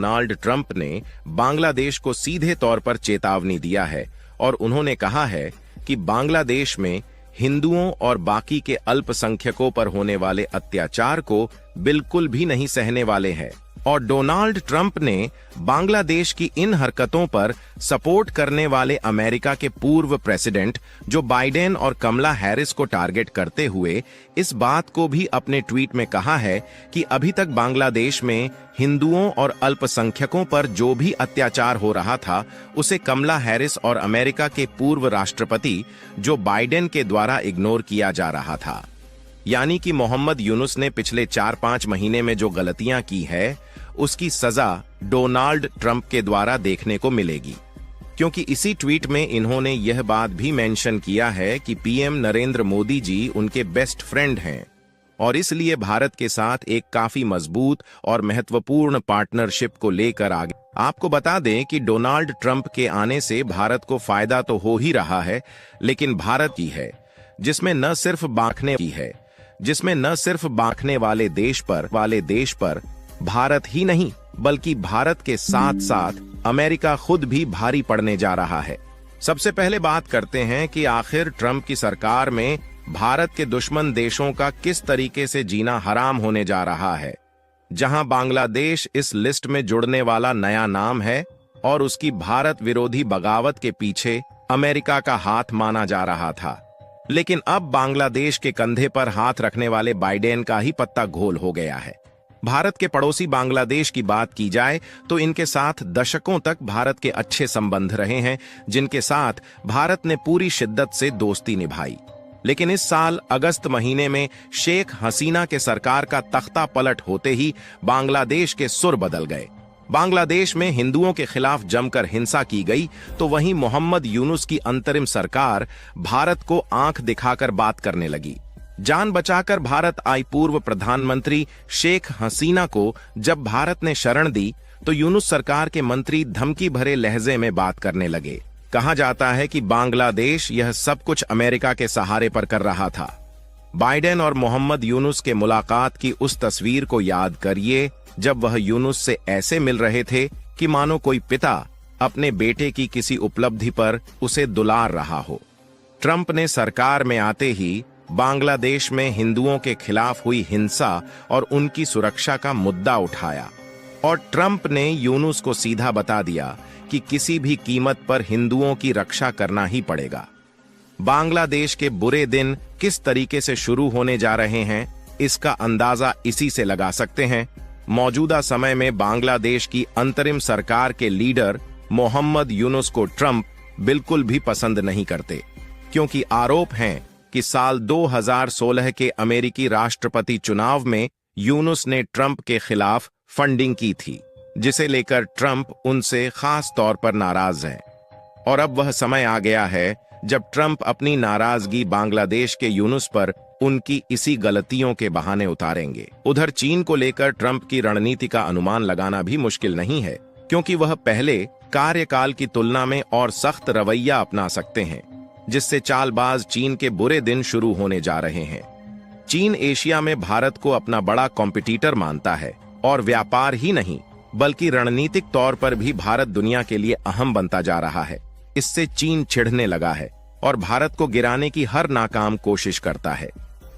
Donald Trump ने बांग्लादेश को सीधे तौर पर चेतावनी दिया है और उन्होंने कहा है कि बांग्लादेश में हिंदुओं और बाकी के अल्पसंख्यकों पर होने वाले अत्याचार को बिल्कुल भी नहीं सहने वाले हैं। और डोनाल्ड ट्रंप ने बांग्लादेश की इन हरकतों पर सपोर्ट करने वाले अमेरिका के पूर्व प्रेसिडेंट जो बाइडेन और कमला हैरिस को टारगेट करते हुए इस बात को भी अपने ट्वीट में कहा है कि अभी तक बांग्लादेश में हिंदुओं और अल्पसंख्यकों पर जो भी अत्याचार हो रहा था उसे कमला हैरिस और अमेरिका के पूर्व राष्ट्रपति जो बाइडेन के द्वारा इग्नोर किया जा रहा था। यानी कि मोहम्मद यूनुस ने पिछले 4-5 महीने में जो गलतियां की है उसकी सजा डोनाल्ड ट्रंप के द्वारा देखने को मिलेगी, क्योंकि इसी ट्वीट में इन्होंने यह बात भी मेंशन किया है कि पीएम नरेंद्र मोदी जी उनके बेस्ट फ्रेंड हैं और इसलिए भारत के साथ एक काफी मजबूत और महत्वपूर्ण पार्टनरशिप को लेकर आगे। आपको बता दें कि डोनाल्ड ट्रंप के आने से भारत को फायदा तो हो ही रहा है, लेकिन भारत की है जिसमें न सिर्फ बांटने वाले देश पर भारत ही नहीं बल्कि भारत के साथ साथ अमेरिका खुद भी भारी पड़ने जा रहा है। सबसे पहले बात करते हैं कि आखिर ट्रंप की सरकार में भारत के दुश्मन देशों का किस तरीके से जीना हराम होने जा रहा है, जहां बांग्लादेश इस लिस्ट में जुड़ने वाला नया नाम है और उसकी भारत विरोधी बगावत के पीछे अमेरिका का हाथ माना जा रहा था। लेकिन अब बांग्लादेश के कंधे पर हाथ रखने वाले बाइडेन का ही पत्ता घोल हो गया है। भारत के पड़ोसी बांग्लादेश की बात की जाए तो इनके साथ दशकों तक भारत के अच्छे संबंध रहे हैं, जिनके साथ भारत ने पूरी शिद्दत से दोस्ती निभाई। लेकिन इस साल अगस्त महीने में शेख हसीना के सरकार का तख्ता पलट होते ही बांग्लादेश के सुर बदल गए। बांग्लादेश में हिंदुओं के खिलाफ जमकर हिंसा की गई तो वहीं मोहम्मद यूनुस की अंतरिम सरकार भारत को आंख दिखाकर बात करने लगी। जान बचाकर भारत आई पूर्व प्रधानमंत्री शेख हसीना को जब भारत ने शरण दी तो यूनुस सरकार के मंत्री धमकी भरे लहजे में बात करने लगे। कहा जाता है कि बांग्लादेश यह सब कुछ अमेरिका के सहारे पर कर रहा था। बाइडेन और मोहम्मद यूनुस के मुलाकात की उस तस्वीर को याद करिए जब वह यूनुस से ऐसे मिल रहे थे कि मानो कोई पिता अपने बेटे की किसी उपलब्धि पर उसे दुलार रहा हो। ट्रंप ने सरकार में आते ही बांग्लादेश में हिंदुओं के खिलाफ हुई हिंसा और उनकी सुरक्षा का मुद्दा उठाया और ट्रंप ने यूनुस को सीधा बता दिया कि किसी भी कीमत पर हिंदुओं की रक्षा करना ही पड़ेगा। बांग्लादेश के बुरे दिन किस तरीके से शुरू होने जा रहे हैं इसका अंदाजा इसी से लगा सकते हैं। मौजूदा समय में बांग्लादेश की अंतरिम सरकार के लीडर मोहम्मद यूनुस को ट्रंप बिल्कुल भी पसंद नहीं करते, क्योंकि आरोप हैं कि साल 2016 के अमेरिकी राष्ट्रपति चुनाव में यूनुस ने ट्रंप के खिलाफ फंडिंग की थी, जिसे लेकर ट्रंप उनसे खास तौर पर नाराज हैं। और अब वह समय आ गया है जब ट्रंप अपनी नाराजगी बांग्लादेश के यूनुस पर उनकी इसी गलतियों के बहाने उतारेंगे। उधर चीन को लेकर ट्रंप की रणनीति का अनुमान लगाना भी मुश्किल नहीं है, क्योंकि वह पहले कार्यकाल की तुलना में और सख्त रवैया अपना सकते हैं, जिससे चालबाज चीन के बुरे दिन शुरू होने जा रहे हैं। चीन एशिया में भारत को अपना बड़ा कॉम्पिटिटर मानता है और व्यापार ही नहीं बल्कि रणनीतिक तौर पर भी भारत दुनिया के लिए अहम बनता जा रहा है। इससे चीन चिढ़ने लगा है और भारत को गिराने की हर नाकाम कोशिश करता है।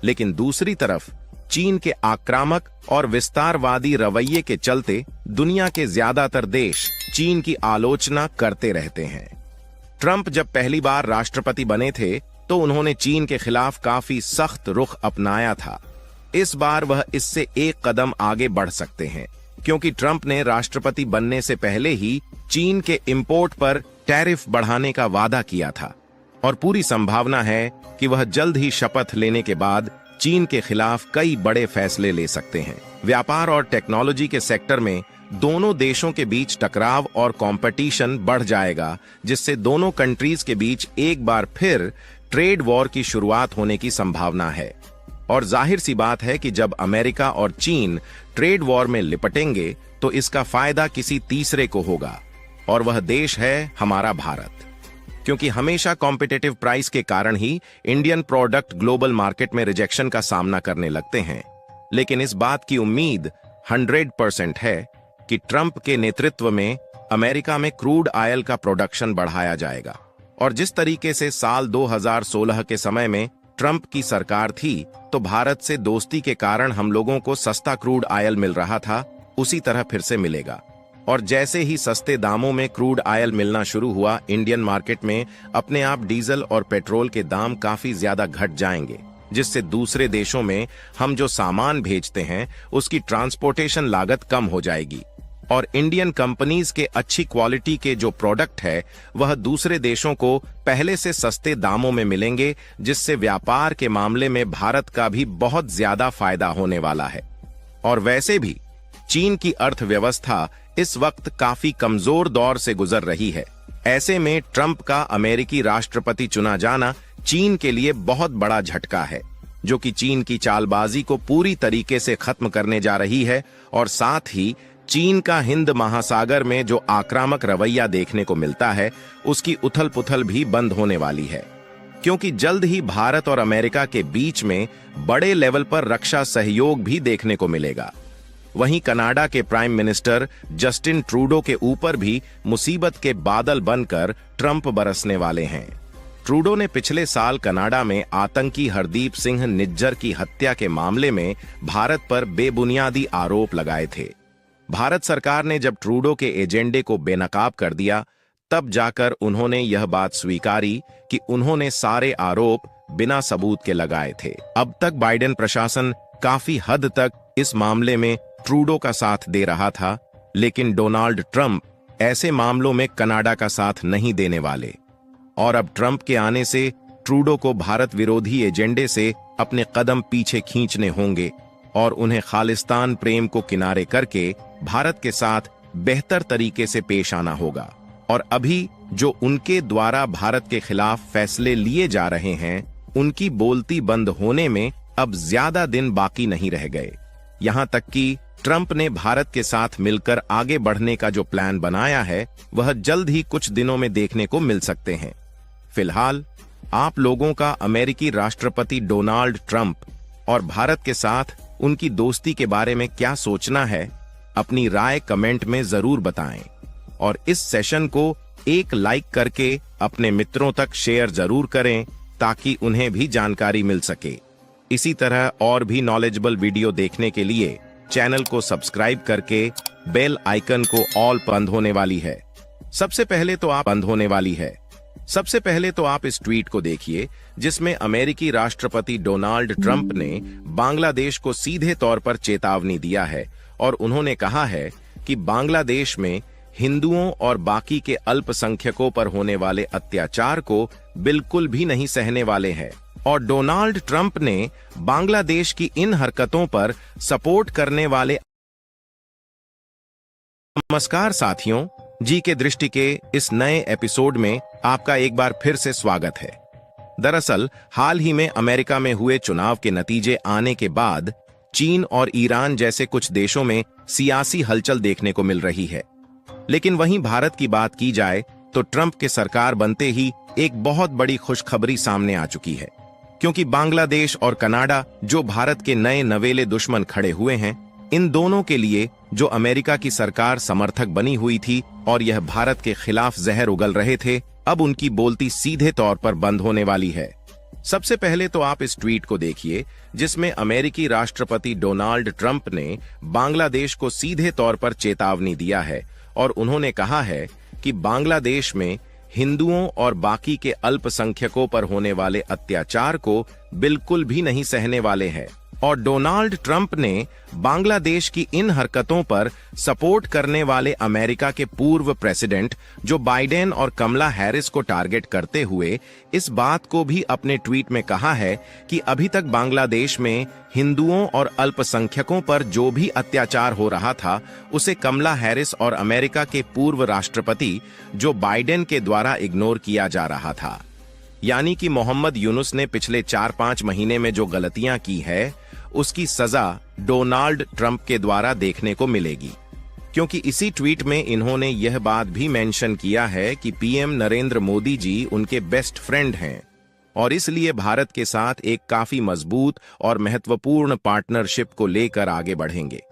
लेकिन दूसरी तरफ चीन के आक्रामक और विस्तारवादी रवैये के चलते दुनिया के ज्यादातर देश चीन की आलोचना करते रहते हैं। ट्रंप जब पहली बार राष्ट्रपति बने थे तो उन्होंने चीन के खिलाफ काफी सख्त रुख अपनाया था। इस बार वह इससे एक कदम आगे बढ़ सकते हैं, क्योंकि ट्रंप ने राष्ट्रपति बनने से पहले ही चीन के इंपोर्ट पर टैरिफ बढ़ाने का वादा किया था और पूरी संभावना है कि वह जल्द ही शपथ लेने के बाद चीन के खिलाफ कई बड़े फैसले ले सकते हैं। व्यापार और टेक्नोलॉजी के सेक्टर में दोनों देशों के बीच टकराव और कंपटीशन बढ़ जाएगा, जिससे दोनों कंट्रीज के बीच एक बार फिर ट्रेड वॉर की शुरुआत होने की संभावना है। और जाहिर सी बात है कि जब अमेरिका और चीन ट्रेड वॉर में लिपटेंगे तो इसका फायदा किसी तीसरे को होगा, और वह देश है हमारा भारत। क्योंकि हमेशा कॉम्पिटिटिव प्राइस के कारण ही इंडियन प्रोडक्ट ग्लोबल मार्केट में रिजेक्शन का सामना करने लगते हैं। लेकिन इस बात की उम्मीद 100% है कि ट्रंप के नेतृत्व में अमेरिका में क्रूड ऑयल का प्रोडक्शन बढ़ाया जाएगा। और जिस तरीके से साल 2016 के समय में ट्रंप की सरकार थी तो भारत से दोस्ती के कारण हम लोगों को सस्ता क्रूड ऑयल मिल रहा था, उसी तरह फिर से मिलेगा। और जैसे ही सस्ते दामों में क्रूड ऑयल मिलना शुरू हुआ, इंडियन मार्केट में अपने आप डीजल और पेट्रोल के दाम काफी ज्यादा घट जाएंगे, जिससे दूसरे देशों में हम जो सामान भेजते हैं उसकी ट्रांसपोर्टेशन लागत कम हो जाएगी और इंडियन कंपनीज के अच्छी क्वालिटी के जो प्रोडक्ट है वह दूसरे देशों को पहले से सस्ते दामों में मिलेंगे, जिससे व्यापार के मामले में भारत का भी बहुत ज्यादा फायदा होने वाला है। और वैसे भी चीन की अर्थव्यवस्था इस वक्त काफी कमजोर दौर से गुजर रही है। ऐसे में ट्रंप का अमेरिकी राष्ट्रपति चुना जाना चीन के लिए बहुत बड़ा झटका है, जो कि चीन की चालबाजी को पूरी तरीके से खत्म करने जा रही है और साथ ही चीन का हिंद महासागर में जो आक्रामक रवैया देखने को मिलता है उसकी उथल पुथल भी बंद होने वाली है, क्योंकि जल्द ही भारत और अमेरिका के बीच में बड़े लेवल पर रक्षा सहयोग भी देखने को मिलेगा। वहीं कनाडा के प्राइम मिनिस्टर जस्टिन ट्रूडो के ऊपर भी मुसीबत के बादल बनकर ट्रंप बरसने वाले हैं। ट्रूडो ने पिछले साल कनाडा में आतंकी हरदीप सिंह निज्जर की हत्या के मामले में भारत पर बेबुनियादी आरोप लगाए थे। भारत सरकार ने जब ट्रूडो के एजेंडे को बेनकाब कर दिया, तब जाकर उन्होंने यह बात स्वीकारी कि उन्होंने सारे आरोप बिना सबूत के लगाए थे। अब तक बाइडेन प्रशासन काफी हद तक इस मामले में ट्रूडो का साथ दे रहा था, लेकिन डोनाल्ड ट्रंप ऐसे मामलों में कनाडा का साथ नहीं देने वाले। और अब ट्रंप के आने से ट्रूडो को भारत विरोधी एजेंडे से अपने कदम पीछे खींचने होंगे और उन्हें खालिस्तान प्रेम को किनारे करके भारत के साथ बेहतर तरीके से पेश आना होगा। और अभी जो उनके द्वारा भारत के खिलाफ फैसले लिए जा रहे हैं, उनकी बोलती बंद होने में अब ज्यादा दिन बाकी नहीं रह गए। यहां तक कि ट्रंप ने भारत के साथ मिलकर आगे बढ़ने का जो प्लान बनाया है वह जल्द ही कुछ दिनों में देखने को मिल सकते हैं। फिलहाल आप लोगों का अमेरिकी राष्ट्रपति डोनाल्ड ट्रंप और भारत के साथ उनकी दोस्ती के बारे में क्या सोचना है, अपनी राय कमेंट में जरूर बताएं और इस सेशन को एक लाइक करके अपने मित्रों तक शेयर जरूर करें ताकि उन्हें भी जानकारी मिल सके। इसी तरह और भी नॉलेजेबल वीडियो देखने के लिए चैनल को सब्सक्राइब करके बेल आइकन को ऑल बंद होने वाली है। सबसे पहले तो आप इस ट्वीट को देखिए जिसमें अमेरिकी राष्ट्रपति डोनाल्ड ट्रंप ने बांग्लादेश को सीधे तौर पर चेतावनी दिया है और उन्होंने कहा है कि बांग्लादेश में हिंदुओं और बाकी के अल्पसंख्यकों पर होने वाले अत्याचार को बिल्कुल भी नहीं सहने वाले हैं। और डोनाल्ड ट्रंप ने बांग्लादेश की इन हरकतों पर सपोर्ट करने वाले। नमस्कार साथियों, जी के दृष्टि के इस नए एपिसोड में आपका एक बार फिर से स्वागत है। दरअसल हाल ही में अमेरिका में हुए चुनाव के नतीजे आने के बाद चीन और ईरान जैसे कुछ देशों में सियासी हलचल देखने को मिल रही है। लेकिन वहीं भारत की बात की जाए तो ट्रंप के सरकार बनते ही एक बहुत बड़ी खुशखबरी सामने आ चुकी है, क्योंकि बांग्लादेश और कनाडा जो भारत के नए नवेले दुश्मन खड़े हुए हैं, इन दोनों के लिए जो अमेरिका की सरकार समर्थक बनी हुई थी और यह भारत के खिलाफ जहर उगल रहे थे, अब उनकी बोलती सीधे तौर पर बंद होने वाली है। सबसे पहले तो आप इस ट्वीट को देखिए जिसमें अमेरिकी राष्ट्रपति डोनाल्ड ट्रंप ने बांग्लादेश को सीधे तौर पर चेतावनी दिया है और उन्होंने कहा है कि बांग्लादेश में हिंदुओं और बाकी के अल्पसंख्यकों पर होने वाले अत्याचार को बिल्कुल भी नहीं सहने वाले हैं। और डोनाल्ड ट्रंप ने बांग्लादेश की इन हरकतों पर सपोर्ट करने वाले अमेरिका के पूर्व प्रेसिडेंट जो बाइडेन और कमला हैरिस को टारगेट करते हुए इस बात को भी अपने ट्वीट में कहा है कि अभी तक बांग्लादेश में हिंदुओं और अल्पसंख्यकों पर जो भी अत्याचार हो रहा था उसे कमला हैरिस और अमेरिका के पूर्व राष्ट्रपति जो बाइडेन के द्वारा इग्नोर किया जा रहा था। यानी कि मोहम्मद यूनुस ने पिछले 4-5 महीने में जो गलतियां की है उसकी सजा डोनाल्ड ट्रंप के द्वारा देखने को मिलेगी, क्योंकि इसी ट्वीट में इन्होंने यह बात भी मेंशन किया है कि पीएम नरेंद्र मोदी जी उनके बेस्ट फ्रेंड हैं और इसलिए भारत के साथ एक काफी मजबूत और महत्वपूर्ण पार्टनरशिप को लेकर आगे बढ़ेंगे।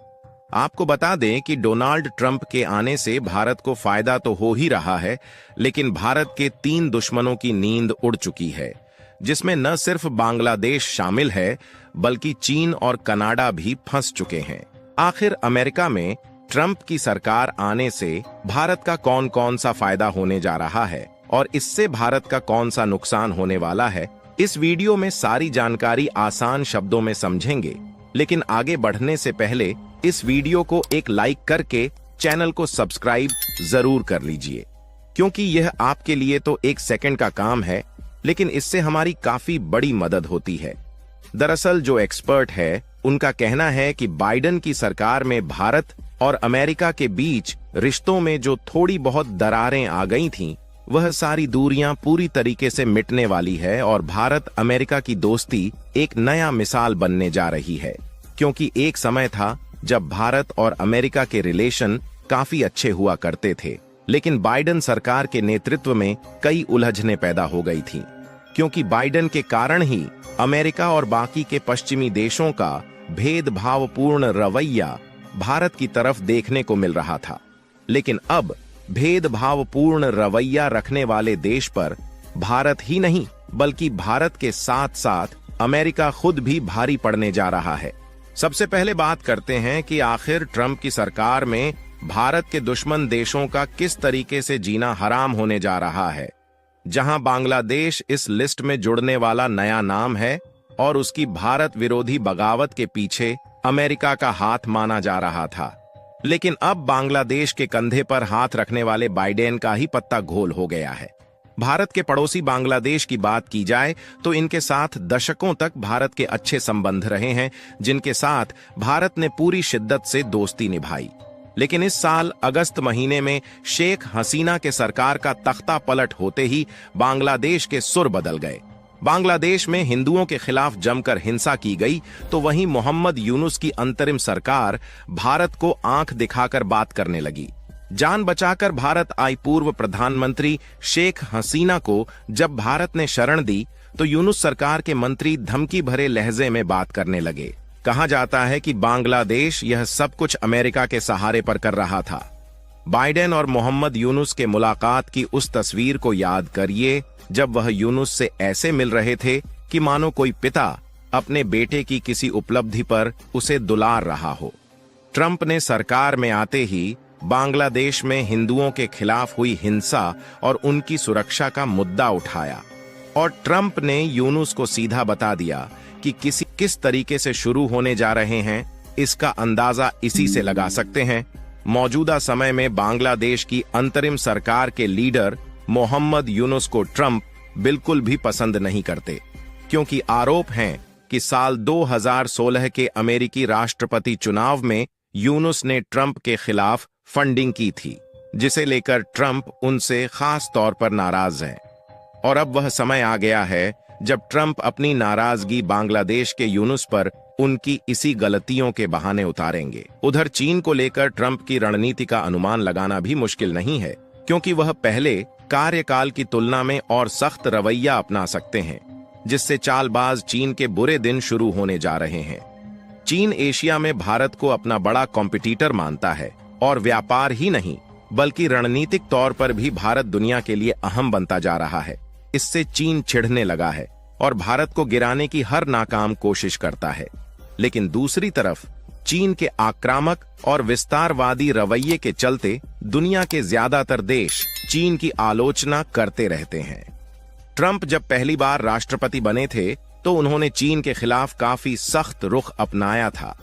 आपको बता दें कि डोनाल्ड ट्रंप के आने से भारत को फायदा तो हो ही रहा है, लेकिन भारत के 3 दुश्मनों की नींद उड़ चुकी है, जिसमें न सिर्फ बांग्लादेश शामिल है बल्कि चीन और कनाडा भी फंस चुके हैं। आखिर अमेरिका में ट्रंप की सरकार आने से भारत का कौन कौन सा फायदा होने जा रहा है और इससे भारत का कौन सा नुकसान होने वाला है, इस वीडियो में सारी जानकारी आसान शब्दों में समझेंगे। लेकिन आगे बढ़ने से पहले इस वीडियो को एक लाइक करके चैनल को सब्सक्राइब जरूर कर लीजिए, क्योंकि यह आपके लिए तो 1 सेकंड का काम है, लेकिन इससे हमारी काफी बड़ी मदद होती है। दरअसल जो एक्सपर्ट है उनका कहना है कि बाइडेन की सरकार में भारत और अमेरिका के बीच रिश्तों में जो थोड़ी बहुत दरारें आ गई थीं, वह सारी दूरियां पूरी तरीके से मिटने वाली है और भारत अमेरिका की दोस्ती एक नया मिसाल बनने जा रही है। क्योंकि एक समय था जब भारत और अमेरिका के रिलेशन काफी अच्छे हुआ करते थे, लेकिन बाइडेन सरकार के नेतृत्व में कई उलझनें पैदा हो गई थीं, क्योंकि बाइडेन के कारण ही अमेरिका और बाकी के पश्चिमी देशों का भेदभावपूर्ण रवैया भारत की तरफ देखने को मिल रहा था। लेकिन अब भेदभावपूर्ण रवैया रखने वाले देश पर भारत ही नहीं बल्कि भारत के साथ साथ अमेरिका खुद भी भारी पड़ने जा रहा है। सबसे पहले बात करते हैं कि आखिर ट्रंप की सरकार में भारत के दुश्मन देशों का किस तरीके से जीना हराम होने जा रहा है। जहां बांग्लादेश इस लिस्ट में जुड़ने वाला नया नाम है और उसकी भारत विरोधी बगावत के पीछे अमेरिका का हाथ माना जा रहा था, लेकिन अब बांग्लादेश के कंधे पर हाथ रखने वाले बाइडेन का ही पत्ता घोल हो गया है। भारत के पड़ोसी बांग्लादेश की बात की जाए तो इनके साथ दशकों तक भारत के अच्छे संबंध रहे हैं, जिनके साथ भारत ने पूरी शिद्दत से दोस्ती निभाई। लेकिन इस साल अगस्त महीने में शेख हसीना के सरकार का तख्ता पलट होते ही बांग्लादेश के सुर बदल गए। बांग्लादेश में हिंदुओं के खिलाफ जमकर हिंसा की गई, तो वहीं मोहम्मद यूनुस की अंतरिम सरकार भारत को आंख दिखाकर बात करने लगी। जान बचाकर भारत आई पूर्व प्रधानमंत्री शेख हसीना को जब भारत ने शरण दी, तो यूनुस सरकार के मंत्री धमकी भरे लहजे में बात करने लगे। कहा जाता है कि बांग्लादेश यह सब कुछ अमेरिका के सहारे पर कर रहा था। बाइडेन और मोहम्मद यूनुस के मुलाकात की उस तस्वीर को याद करिए जब वह यूनुस से ऐसे मिल रहे थे कि मानो कोई पिता अपने बेटे की किसी उपलब्धि पर उसे दुलार रहा हो। ट्रंप ने सरकार में आते ही बांग्लादेश में हिंदुओं के खिलाफ हुई हिंसा और उनकी सुरक्षा का मुद्दा उठाया, और ट्रंप ने यूनुस को सीधा बता दिया कि किस तरीके से शुरू होने जा रहे हैं, इसका अंदाजा इसी से लगा सकते हैं। मौजूदा समय में बांग्लादेश की अंतरिम सरकार के लीडर मोहम्मद यूनुस को ट्रंप बिल्कुल भी पसंद नहीं करते, क्योंकि आरोप हैं कि साल 2016 के अमेरिकी राष्ट्रपति चुनाव में यूनुस ने ट्रंप के खिलाफ फंडिंग की थी, जिसे लेकर ट्रंप उनसे खास तौर पर नाराज हैं। और अब वह समय आ गया है जब ट्रंप अपनी नाराजगी बांग्लादेश के यूनुस पर उनकी इसी गलतियों के बहाने उतारेंगे। उधर चीन को लेकर ट्रंप की रणनीति का अनुमान लगाना भी मुश्किल नहीं है, क्योंकि वह पहले कार्यकाल की तुलना में और सख्त रवैया अपना सकते हैं, जिससे चालबाज चीन के बुरे दिन शुरू होने जा रहे हैं। चीन एशिया में भारत को अपना बड़ा कॉम्पिटिटर मानता है और व्यापार ही नहीं बल्कि रणनीतिक तौर पर भी भारत दुनिया के लिए अहम बनता जा रहा है। इससे चीन चिढ़ने लगा है और भारत को गिराने की हर नाकाम कोशिश करता है। लेकिन दूसरी तरफ चीन के आक्रामक और विस्तारवादी रवैये के चलते दुनिया के ज्यादातर देश चीन की आलोचना करते रहते हैं। ट्रंप जब पहली बार राष्ट्रपति बने थे तो उन्होंने चीन के खिलाफ काफी सख्त रुख अपनाया था।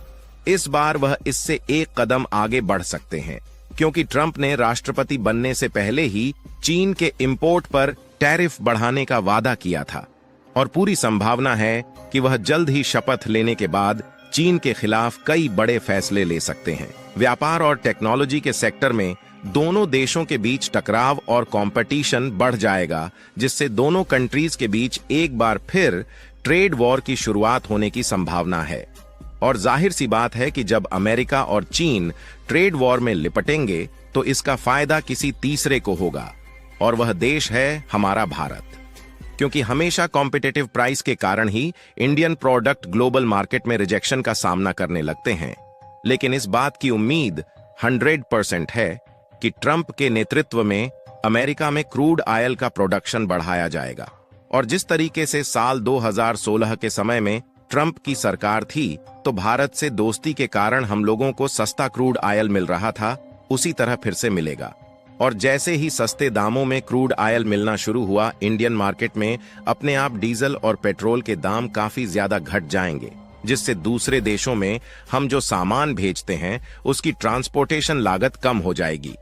इस बार वह इससे एक कदम आगे बढ़ सकते हैं, क्योंकि ट्रंप ने राष्ट्रपति बनने से पहले ही चीन के इंपोर्ट पर टैरिफ बढ़ाने का वादा किया था, और पूरी संभावना है कि वह जल्द ही शपथ लेने के बाद चीन के खिलाफ कई बड़े फैसले ले सकते हैं। व्यापार और टेक्नोलॉजी के सेक्टर में दोनों देशों के बीच टकराव और कंपटीशन बढ़ जाएगा, जिससे दोनों कंट्रीज के बीच एक बार फिर ट्रेड वॉर की शुरुआत होने की संभावना है। और जाहिर सी बात है कि जब अमेरिका और चीन ट्रेड वॉर में लिपटेंगे तो इसका फायदा किसी तीसरे को होगा, और वह देश है हमारा भारत। क्योंकि हमेशा कॉम्पिटिटिव प्राइस के कारण ही इंडियन प्रोडक्ट ग्लोबल मार्केट में रिजेक्शन का सामना करने लगते हैं। लेकिन इस बात की उम्मीद 100% है कि ट्रंप के नेतृत्व में अमेरिका में क्रूड ऑयल का प्रोडक्शन बढ़ाया जाएगा। और जिस तरीके से साल 2016 के समय में ट्रंप की सरकार थी तो भारत से दोस्ती के कारण हम लोगों को सस्ता क्रूड ऑयल मिल रहा था, उसी तरह फिर से मिलेगा। और जैसे ही सस्ते दामों में क्रूड ऑयल मिलना शुरू हुआ, इंडियन मार्केट में अपने आप डीजल और पेट्रोल के दाम काफी ज्यादा घट जाएंगे, जिससे दूसरे देशों में हम जो सामान भेजते हैं उसकी ट्रांसपोर्टेशन लागत कम हो जाएगी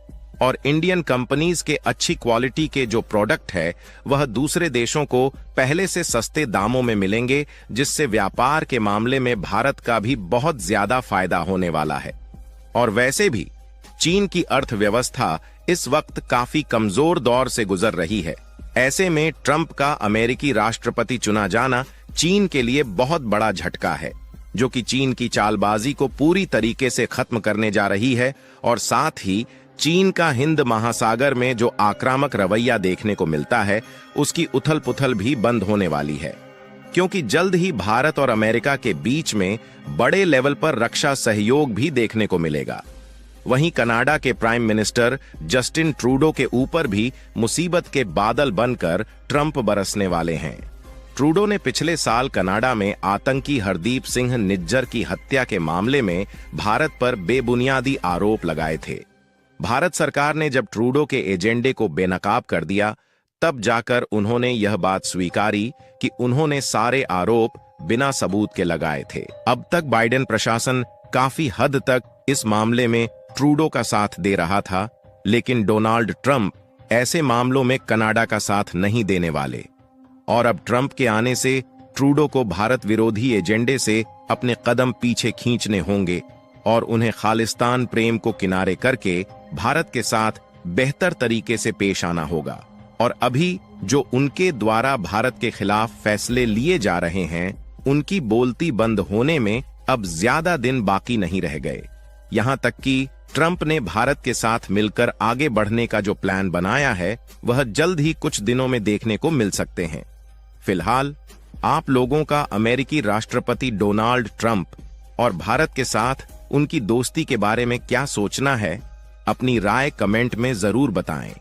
और इंडियन कंपनीज के अच्छी क्वालिटी के जो प्रोडक्ट है वह दूसरे देशों को पहले से सस्ते दामों में मिलेंगे, जिससे व्यापार के मामले में भारत का भी बहुत ज्यादा फायदा होने वाला है। और वैसे भी चीन की अर्थव्यवस्था इस वक्त काफी कमजोर दौर से गुजर रही है। ऐसे में ट्रंप का अमेरिकी राष्ट्रपति चुना जाना चीन के लिए बहुत बड़ा झटका है, जो कि चीन की चालबाजी को पूरी तरीके से खत्म करने जा रही है। और साथ ही चीन का हिंद महासागर में जो आक्रामक रवैया देखने को मिलता है उसकी उथल पुथल भी बंद होने वाली है, क्योंकि जल्द ही भारत और अमेरिका के बीच में बड़े लेवल पर रक्षा सहयोग भी देखने को मिलेगा। वहीं कनाडा के प्राइम मिनिस्टर जस्टिन ट्रूडो के ऊपर भी मुसीबत के बादल बनकर ट्रंप बरसने वाले हैं। ट्रूडो ने पिछले साल कनाडा में आतंकी हरदीप सिंह निज्जर की हत्या के मामले में भारत पर बेबुनियादी आरोप लगाए थे। भारत सरकार ने जब ट्रूडो के एजेंडे को बेनकाब कर दिया, तब जाकर उन्होंने यह बात स्वीकारी कि उन्होंने सारे आरोप बिना सबूत के लगाए थे। अब तक बाइडेन प्रशासन काफी हद तक इस मामले में ट्रूडो का साथ दे रहा था, लेकिन डोनाल्ड ट्रंप ऐसे मामलों में कनाडा का साथ नहीं देने वाले। और अब ट्रंप के आने से ट्रूडो को भारत विरोधी एजेंडे से अपने कदम पीछे खींचने होंगे और उन्हें खालिस्तान प्रेम को किनारे करके भारत के साथ बेहतर तरीके से पेश आना होगा। और अभी जो उनके द्वारा भारत के खिलाफ फैसले लिए जा रहे हैं, उनकी बोलती बंद होने में अब ज्यादा दिन बाकी नहीं रह गए। यहां तक कि ट्रंप ने भारत के साथ मिलकर आगे बढ़ने का जो प्लान बनाया है वह जल्द ही कुछ दिनों में देखने को मिल सकते हैं। फिलहाल आप लोगों का अमेरिकी राष्ट्रपति डोनाल्ड ट्रंप और भारत के साथ उनकी दोस्ती के बारे में क्या सोचना है? अपनी राय कमेंट में जरूर बताएं।